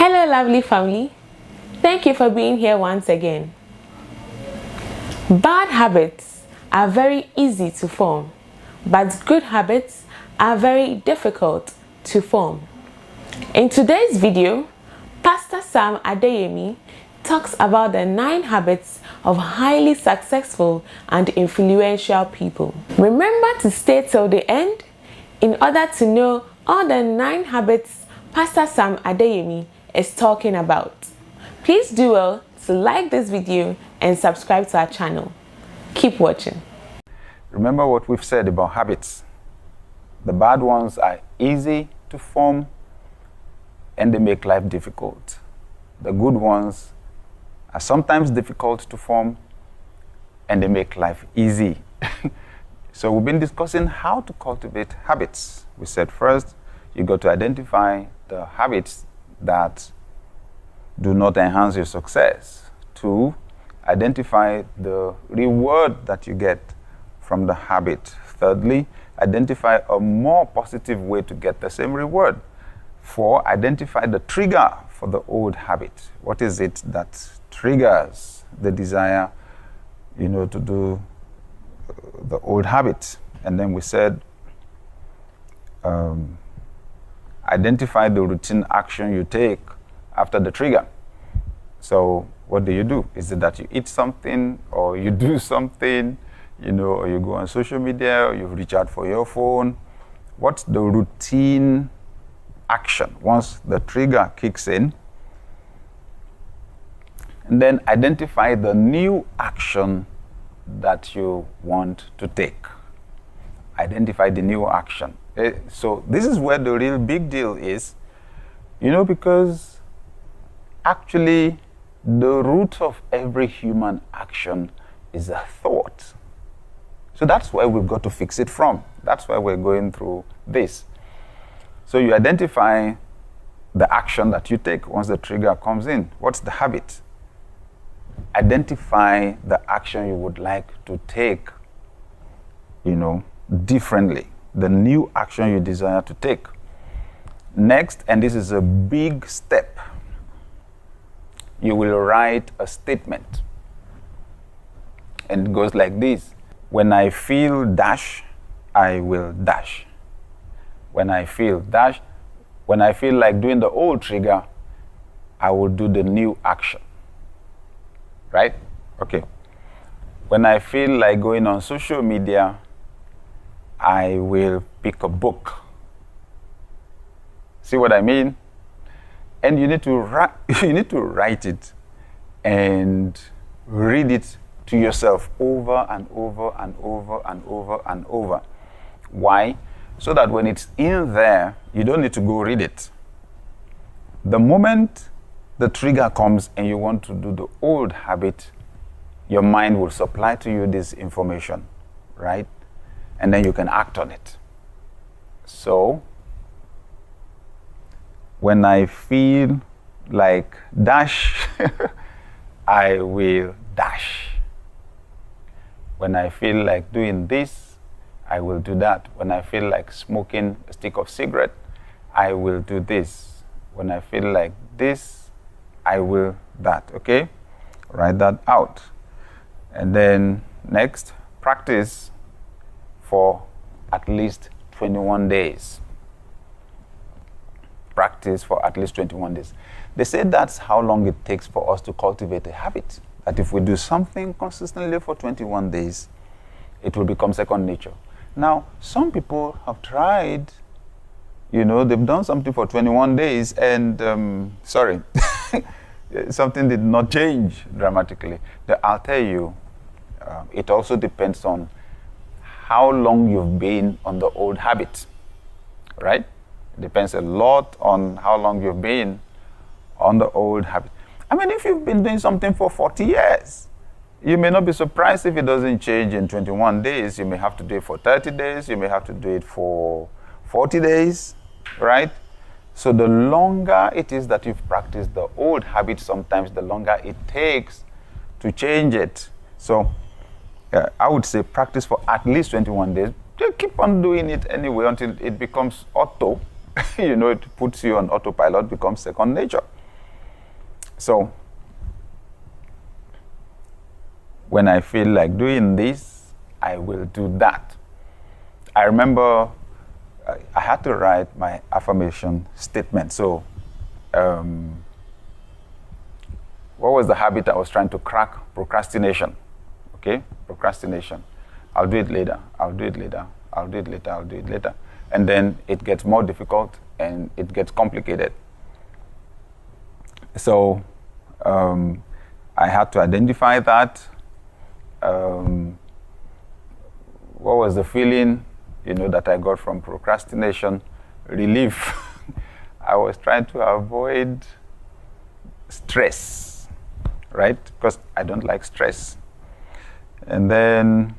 Hello lovely family, thank you for being here once again. Bad habits are very easy to form, but good habits are very difficult to form. In today's video, Pastor Sam Adeyemi talks about the 9 habits of highly successful and influential people. Remember to stay till the end in order to know all the 9 habits Pastor Sam Adeyemi is talking about. Please do well to like this video and subscribe to our channel. Keep watching. Remember what we've said about habits. The bad ones are easy to form and they make life difficult. The good ones are sometimes difficult to form and they make life easy. So we've been discussing how to cultivate habits. We said first, you got to identify the habits that do not enhance your success. 2, identify the reward that you get from the habit. Thirdly, identify a more positive way to get the same reward. 4, identify the trigger for the old habit. What is it that triggers the desire, to do the old habit? And then we said, identify the routine action you take after the trigger. So what do? Is it that you eat something or you do something, or you go on social media or you reach out for your phone? What's the routine action once the trigger kicks in? And then identify the new action that you want to take. Identify the new action. So this is where the real big deal is, because actually the root of every human action is a thought. So that's where we've got to fix it from. That's why we're going through this. So you identify the action that you take once the trigger comes in. What's the habit? Identify the action you would like to take, differently. The new action you desire to take. Next, and this is a big step, you will write a statement. And it goes like this. When I feel dash, I will dash. When I feel dash, when I feel like doing the old trigger, I will do the new action. Right? Okay. When I feel like going on social media, I will pick a book. See what I mean? And you need to write it and read it to yourself over and over and over and over and over. Why? So that when it's in there, you don't need to go read it. The moment the trigger comes and you want to do the old habit, your mind will supply to you this information, right? And then you can act on it. So, when I feel like dash, I will dash. When I feel like doing this, I will do that. When I feel like smoking a stick of cigarette, I will do this. When I feel like this, I will that. Okay? Write that out. And then next, practice for at least 21 days. Practice for at least 21 days. They say that's how long it takes for us to cultivate a habit. That if we do something consistently for 21 days, it will become second nature. Now, some people have tried, they've done something for 21 days and, something did not change dramatically. I'll tell you, it also depends on how long you've been on the old habit, right? It depends a lot on how long you've been on the old habit. I mean, if you've been doing something for 40 years, you may not be surprised if it doesn't change in 21 days. You may have to do it for 30 days. You may have to do it for 40 days, right? So the longer it is that you've practiced the old habit, sometimes the longer it takes to change it. So I would say practice for at least 21 days. Just keep on doing it anyway until it becomes auto. It puts you on autopilot, becomes second nature. So when I feel like doing this, I will do that. I remember I had to write my affirmation statement. So what was the habit I was trying to crack? Procrastination. Okay? Procrastination. I'll do it later. I'll do it later. I'll do it later. I'll do it later. And then it gets more difficult and it gets complicated. So I had to identify that. What was the feeling, that I got from procrastination? Relief. I was trying to avoid stress, right? Because I don't like stress. And then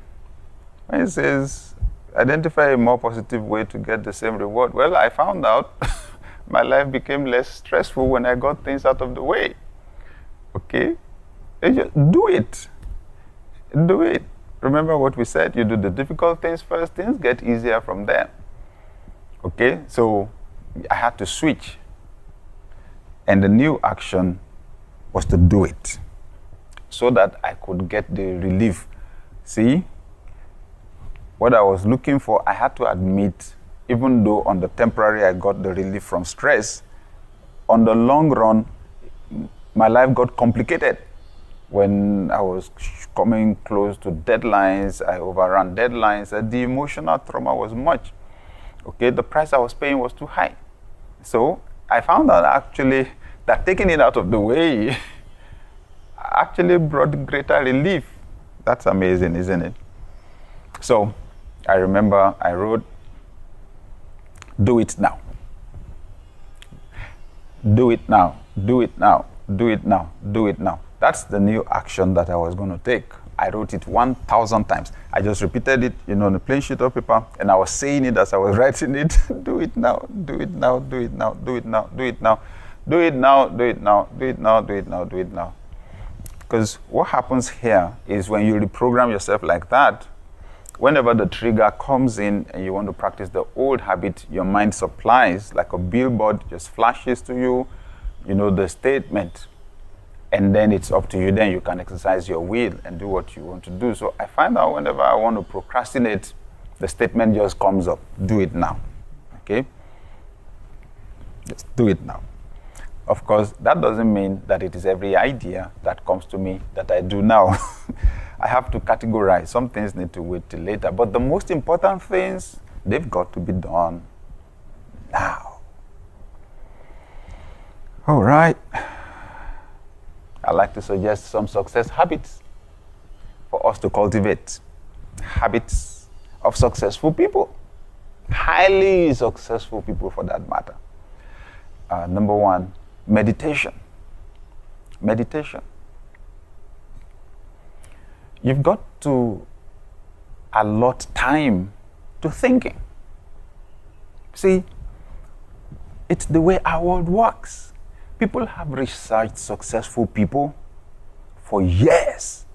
when it says, identify a more positive way to get the same reward. Well, I found out my life became less stressful when I got things out of the way. Okay? You just do it. Do it. Remember what we said? You do the difficult things first, things get easier from there. Okay? So I had to switch. And the new action was to do it so that I could get the relief. See? What I was looking for, I had to admit, even though on the temporary I got the relief from stress, on the long run, my life got complicated. When I was coming close to deadlines, I overran deadlines, and the emotional trauma was much. Okay, the price I was paying was too high. So I found out actually that taking it out of the way actually brought greater relief. That's amazing, isn't it? So I remember I wrote, do it now. Do it now. Do it now. Do it now. Do it now. That's the new action that I was going to take. I wrote it 1,000 times. I just repeated it, on a plain sheet of paper, and I was saying it as I was writing it. Do it now. Do it now. Do it now. Do it now. Do it now. Do it now. Do it now. Do it now. Do it now. Do it now. Because what happens here is when you reprogram yourself like that, whenever the trigger comes in and you want to practice the old habit, your mind supplies, like a billboard, just flashes to you, the statement. And then it's up to you. Then you can exercise your will and do what you want to do. So I find out whenever I want to procrastinate, the statement just comes up. Do it now. Okay? Just do it now. Of course, that doesn't mean that it is every idea that comes to me that I do now. I have to categorize. Some things need to wait till later. But the most important things, they've got to be done now. All right. I'd like to suggest some success habits for us to cultivate. Habits of successful people. Highly successful people for that matter. Number one, meditation. Meditation. You've got to allot time to thinking. See, it's the way our world works. People have researched successful people for years,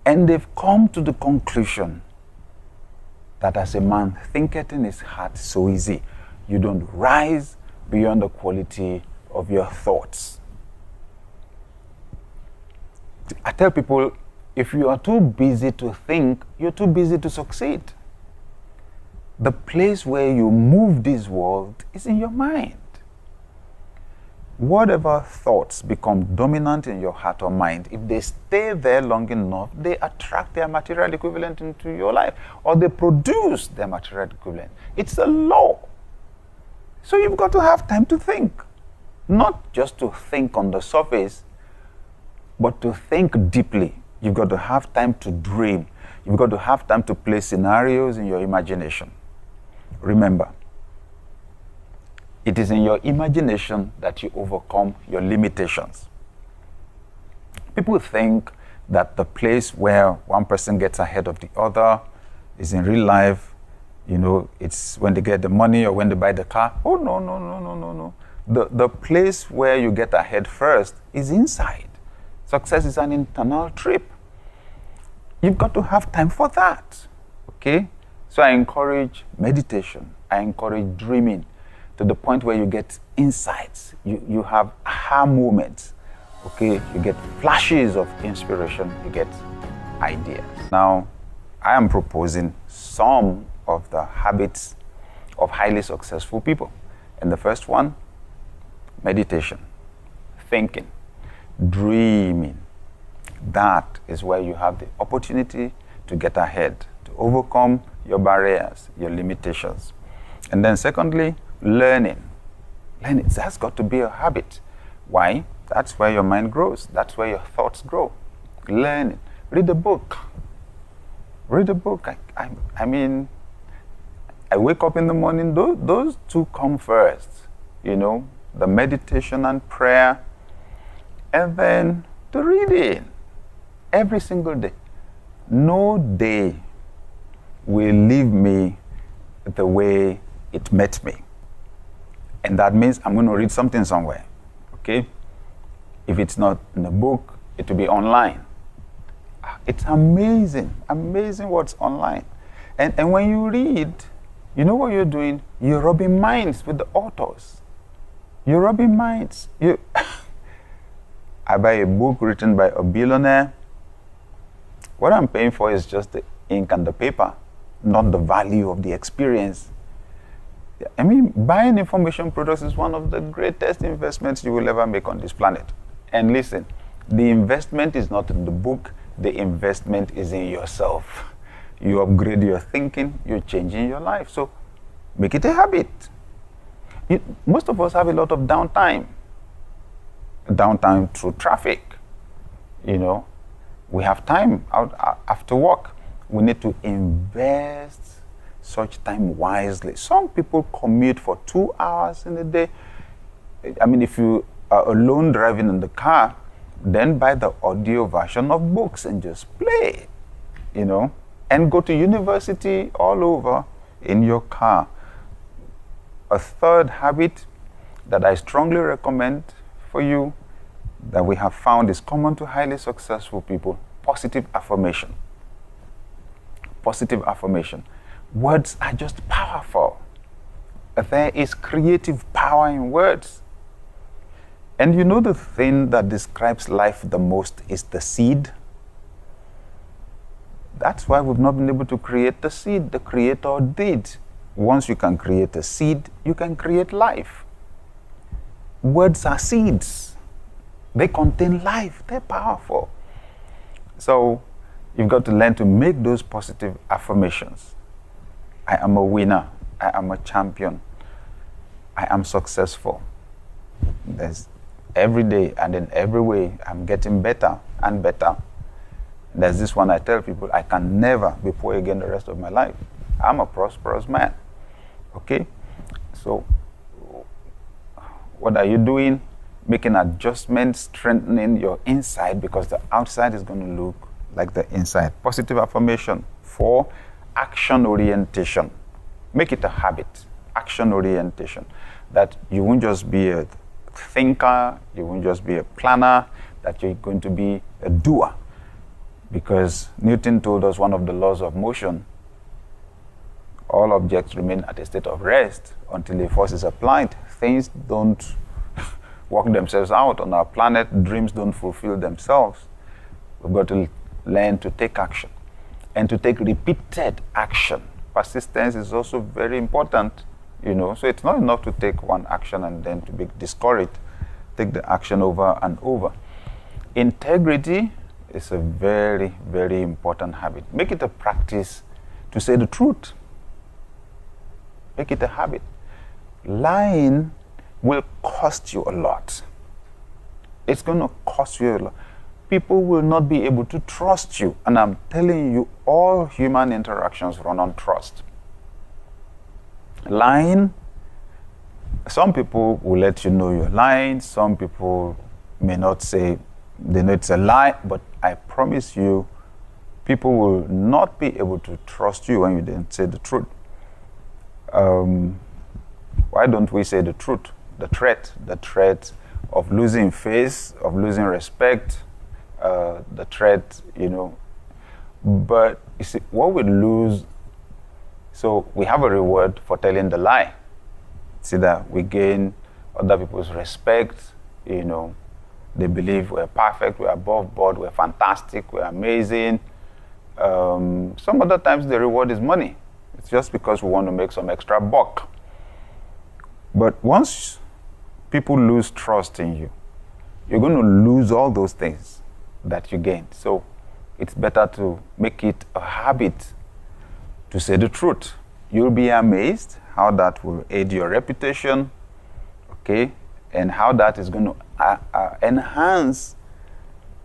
and they've come to the conclusion that as a man thinketh in his heart, so is he. You don't rise beyond the quality of your thoughts. I tell people, if you are too busy to think, you're too busy to succeed. The place where you move this world is in your mind. Whatever thoughts become dominant in your heart or mind, if they stay there long enough, they attract their material equivalent into your life, or they produce their material equivalent. It's a law. So you've got to have time to think. Not just to think on the surface, but to think deeply. You've got to have time to dream. You've got to have time to play scenarios in your imagination. Remember, it is in your imagination that you overcome your limitations. People think that the place where one person gets ahead of the other is in real life. It's when they get the money or when they buy the car. Oh, no. The place where you get ahead first is inside. Success is an internal trip. You've got to have time for that. Okay? So I encourage meditation. I encourage dreaming to the point where you get insights. You have aha moments. Okay, you get flashes of inspiration, you get ideas. Now, I am proposing some of the habits of highly successful people. And the first one, meditation, thinking, dreaming. That is where you have the opportunity to get ahead, to overcome your barriers, your limitations. And then secondly, learning. Learning, that's got to be a habit. Why? That's where your mind grows. That's where your thoughts grow. Learning. Read a book. Read a book. I mean, I wake up in the morning, those two come first. You know, the meditation and prayer, and then the reading. Every single day. No day will leave me the way it met me. And that means I'm going to read something somewhere. Okay? If it's not in a book, it will be online. It's amazing, amazing what's online. And when you read, you know what you're doing? You're rubbing minds with the authors. You're rubbing minds. I buy a book written by a billionaire. What I'm paying for is just the ink and the paper, not the value of the experience. I mean, buying information products is one of the greatest investments you will ever make on this planet. And listen, the investment is not in the book, the investment is in yourself. You upgrade your thinking, you're changing your life. So make it a habit. Most of us have a lot of downtime. Downtime through traffic. You know, we have time out after work. We need to invest such time wisely. Some people commute for 2 hours in a day. I mean, if you are alone driving in the car, then buy the audio version of books and just play, you know, and go to university all over in your car. A third habit that I strongly recommend for you that we have found is common to highly successful people: positive affirmation. Positive affirmation. Words are just powerful. There is creative power in words. And you know, the thing that describes life the most is the seed. That's why we've not been able to create the seed. The Creator did. Once you can create a seed, you can create life. Words are seeds. They contain life. They're powerful. So you've got to learn to make those positive affirmations. I am a winner. I am a champion. I am successful. There's every day and in every way, I'm getting better and better. There's this one I tell people: I can never be poor again the rest of my life. I'm a prosperous man. Okay? So, what are you doing? Making adjustments, strengthening your inside, because the outside is going to look like the inside. Positive affirmation. 4, action orientation. Make it a habit. Action orientation. That you won't just be a thinker, you won't just be a planner, that you're going to be a doer. Because Newton told us one of the laws of motion: all objects remain at a state of rest until a force is applied. Things don't work themselves out on our planet. Dreams don't fulfill themselves. We've got to learn to take action and to take repeated action. Persistence is also very important, you know. So it's not enough to take one action and then to be discouraged. Take the action over and over. Integrity is a very, very important habit. Make it a practice to say the truth. Make it a habit. Lying will cost you a lot. It's going to cost you a lot. People will not be able to trust you. And I'm telling you, all human interactions run on trust. Lying, some people will let you know you're lying. Some people may not say they know it's a lie, but I promise you, people will not be able to trust you when you didn't say the truth. Why don't we say the truth? The threat of losing face, of losing respect, the threat, you know. But you see, what we lose, so we have a reward for telling the lie. See that we gain other people's respect, you know. They believe we're perfect, we're above board, we're fantastic, we're amazing. Some other times the reward is money. It's just because we want to make some extra buck. But once people lose trust in you, you're going to lose all those things that you gained. So it's better to make it a habit to say the truth. You'll be amazed how that will aid your reputation, okay, and how that is going to enhance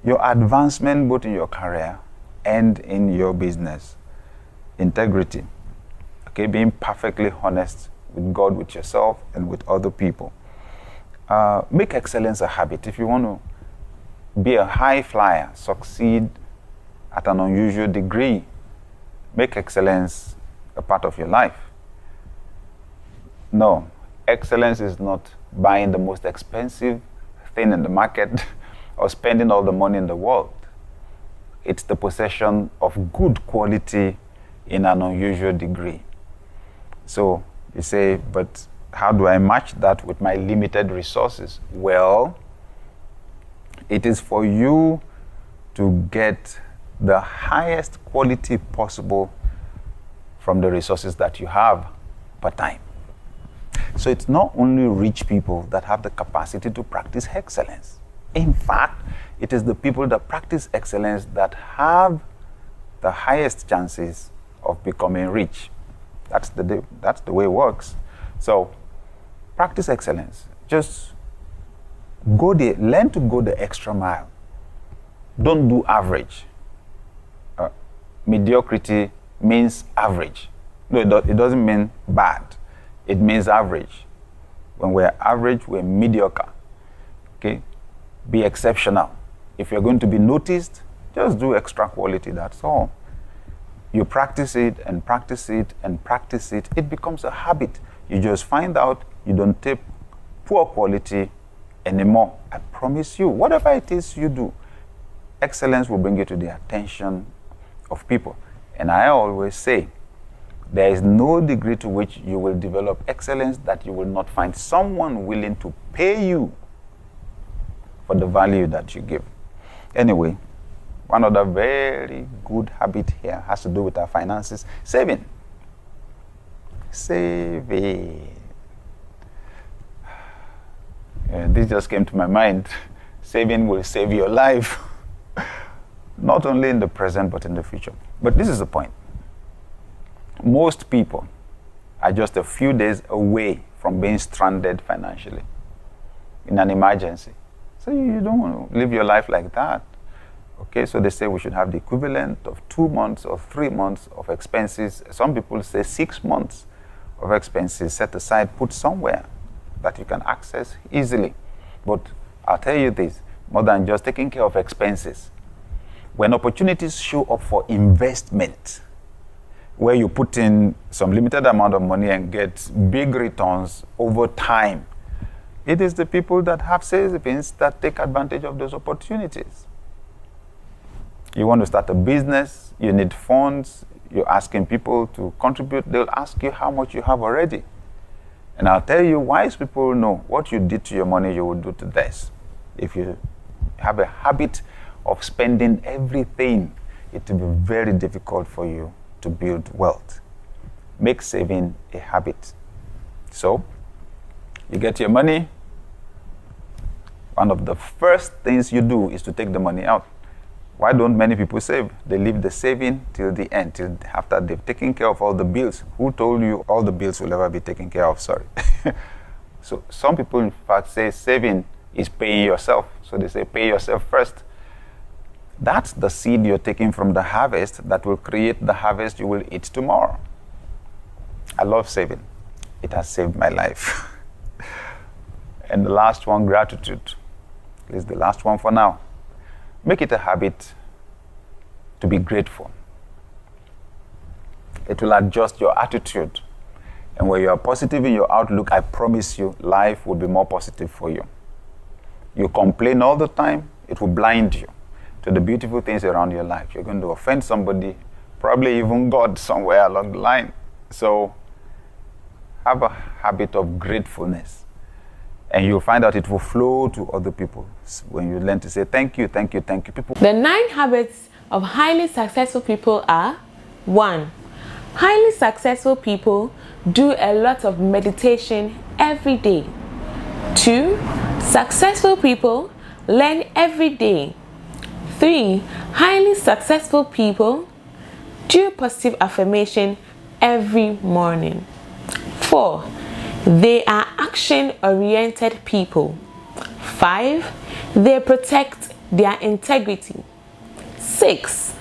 your advancement both in your career and in your business. Integrity, okay, being perfectly honest with God, with yourself, and with other people. Make excellence a habit. If you want to be a high flyer, succeed at an unusual degree, make excellence a part of your life. No, excellence is not buying the most expensive thing in the market or spending all the money in the world. It's the possession of good quality in an unusual degree. So you say, but how do I match that with my limited resources? Well, it is for you to get the highest quality possible from the resources that you have per time. So it's not only rich people that have the capacity to practice excellence. In fact, it is the people that practice excellence that have the highest chances of becoming rich. That's the way it works. So practice excellence. Just learn to go the extra mile. Don't do average. Mediocrity means average. No, it doesn't mean bad. It means average. When we're average, we're mediocre. Okay? Be exceptional. If you're going to be noticed, just do extra quality, that's all. You practice it and practice it and practice it. It becomes a habit. You just find out you don't take poor quality anymore. I promise you, whatever it is you do, excellence will bring you to the attention of people. And I always say, there is no degree to which you will develop excellence that you will not find someone willing to pay you for the value that you give. Anyway, one other very good habit here has to do with our finances. Saving. Saving. This just came to my mind. Saving will save your life. Not only in the present, but in the future. But this is the point. Most people are just a few days away from being stranded financially in an emergency. So you don't want to live your life like that. Okay, so they say we should have the equivalent of 2 months or 3 months of expenses. Some people say 6 months of expenses set aside, put somewhere that you can access easily. But I'll tell you this, more than just taking care of expenses, when opportunities show up for investment, where you put in some limited amount of money and get big returns over time, it is the people that have savings that take advantage of those opportunities. You want to start a business, you need funds, you're asking people to contribute, they'll ask you how much you have already. And I'll tell you, wise people know what you did to your money, you will do to theirs. If you have a habit of spending everything, it will be very difficult for you to build wealth. Make saving a habit. So, you get your money, one of the first things you do is to take the money out. Why don't many people save? They leave the saving till the end, till after they've taken care of all the bills. Who told you all the bills will ever be taken care of? Sorry. So some people in fact say saving is paying yourself. So they say pay yourself first. That's the seed you're taking from the harvest that will create the harvest you will eat tomorrow. I love saving. It has saved my life. And the last one, gratitude. At least the last one for now. Make it a habit to be grateful. It will adjust your attitude. And when you are positive in your outlook, I promise you, life will be more positive for you. You complain all the time, it will blind you to the beautiful things around your life. You're going to offend somebody, probably even God somewhere along the line. So have a habit of gratefulness. And you'll find out it will flow to other people when you learn to say thank you, thank you, thank you. People. The 9 habits of highly successful people are: 1. Highly successful people do a lot of meditation every day. 2. Successful people learn every day. 3. Highly successful people do positive affirmation every morning. 4. They are action-oriented people. 5. They protect their integrity. 6.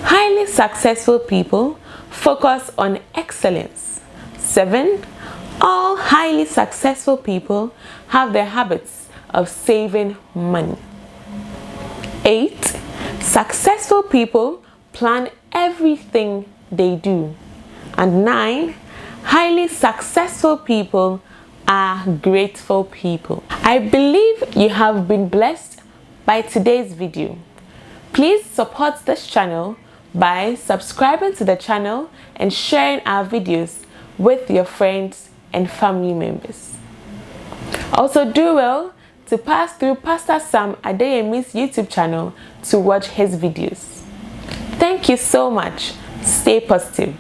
Highly successful people focus on excellence. 7. All highly successful people have the habits of saving money. 8. Successful people plan everything they do. And 9. Highly successful people are grateful people. I believe you have been blessed by today's video. Please support this channel by subscribing to the channel and sharing our videos with your friends and family members. Also, do well to pass through Pastor Sam Adeyemi's YouTube channel to watch his videos. Thank you so much. Stay positive.